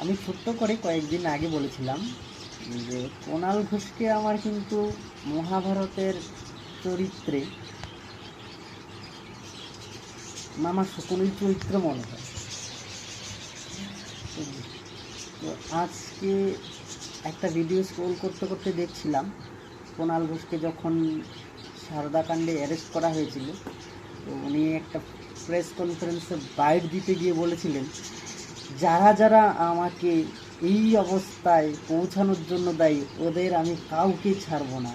আমি ছোট্ট করে কয়েকদিন আগে বলেছিলাম যে কুণাল ঘোষকে আমার কিন্তু মহাভারতের চরিত্রে মামা শকুনির চরিত্র মনে হয়। তো আজকে একটা ভিডিও স্ক্রোল করতে করতে দেখছিলাম কুণাল ঘোষকে যখন সারদাকাণ্ডে অ্যারেস্ট করা হয়েছিল, তো উনি একটা প্রেস কনফারেন্সে বাইট দিতে গিয়ে বলেছিলেন, যারা যারা আমাকে এই অবস্থায় পৌঁছানোর জন্য দায়ী ওদের আমি কাউকে ছাড়ব না,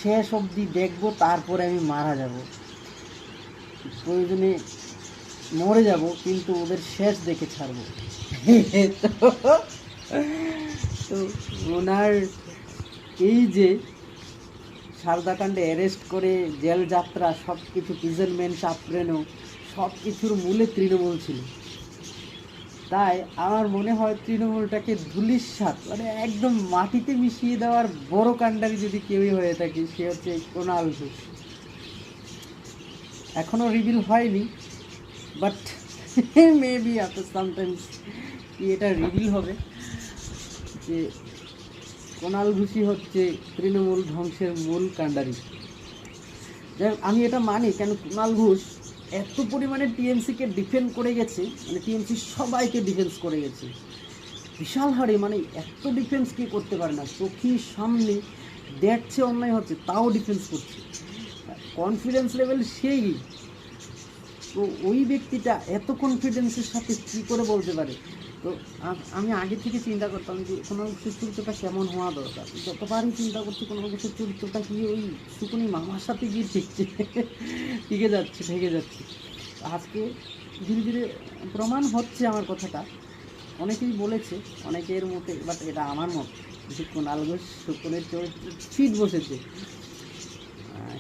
শেষ অবধি দেখব, তারপরে আমি মারা যাব, প্রয়োজনে মরে যাব, কিন্তু ওদের শেষ দেখে ছাড়ব। তো ওনার এই যে সারদাকাণ্ডে অ্যারেস্ট করে জেল যাত্রা সব কিছু প্রিজনমেন্ট চাপড়েনো সব কিছুর মূলে তৃণমূল ছিল। তাই আমার মনে হয় তৃণমূলটাকে ধূলিসাৎ মানে একদম মাটিতে মিশিয়ে দেওয়ার বড় কাণ্ডারি যদি কেউই হয়ে থাকে সে হচ্ছে কুণাল ঘোষ। এখনও রিভিল হয়নি, বাট মেবি আফটার সামটাইমস এটা রিভিল হবে যে কুণাল ঘোষই হচ্ছে তৃণমূল ধ্বংসের মূল কাণ্ডারি। যাই হোক, আমি এটা মানি, কেন কুণাল ঘোষ এত পরিমাণে টিএমসিকে ডিফেন্ড করে গেছে, মানে টিএমসি সবাইকে ডিফেন্স করে গেছে বিশাল হারে, মানে এত ডিফেন্স কে করতে পারে না, চোখের সামনে দেখছে অন্যায় হচ্ছে তাও ডিফেন্স করছে, কনফিডেন্স লেভেল সেই। তো ওই ব্যক্তিটা এত কনফিডেন্সের সাথে কী করে বলতে পারে? তো আমি আগে থেকে চিন্তা করতাম যে কোনো কিছুর চরিত্রটা কেমন হওয়া দরকার, যতবারই চিন্তা করছি কোনো কিছুর চরিত্রটা কি ওই শুকুনি মামার সাথে গিয়ে ঠিকছে, ঠেকে যাচ্ছে। আজকে ধীরে ধীরে প্রমাণ হচ্ছে আমার কথাটা। অনেকেই বলেছে অনেকের মতে, বাট এটা আমার মত যে কুণাল ঘোষ শুকুনের চরিত্র ফিট বসেছে।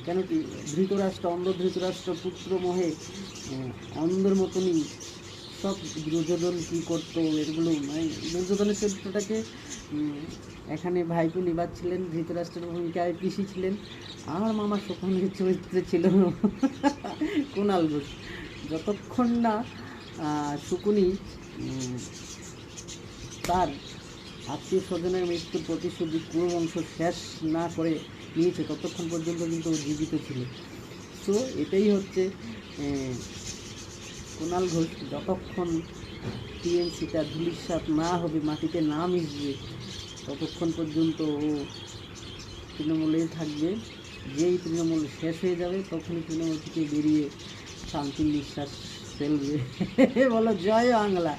কেন কি ধৃতরাষ্ট্র, অন্ধ ধৃতরাষ্ট্র পুত্র মোহে অন্ধের মতনই সব দুর্যোধন কী করতো এগুলো, মানে দুর্যোধনের চরিত্রটাকে এখানে ভাইপো নিবাচ্ছিলেন, ধৃতরাষ্ট্রের ভূমিকায় পিসি ছিলেন, আমার মামা শকুনের চরিত্রে ছিল কুণাল ঘোষ। যতক্ষণ না শকুনি তার আত্মীয় স্বজনের মৃত্যুর প্রতিশ্রুতি কুরুবংশ শেষ না করে নিয়েছে ততক্ষণ পর্যন্ত কিন্তু জীবিত ছিল। তো এটাই হচ্ছে কুণাল ঘোষ যতক্ষণ টিএমসিটা ধূলিসাৎ না হবে, মাটিতে না মিশবে, ততক্ষণ পর্যন্ত ও তৃণমূলেই থাকবে। যেই তৃণমূল শেষ হয়ে যাবে তখনই তৃণমূল থেকে বেরিয়ে শান্তির নিঃশ্বাস ফেলবে। বলো জয় বাংলা।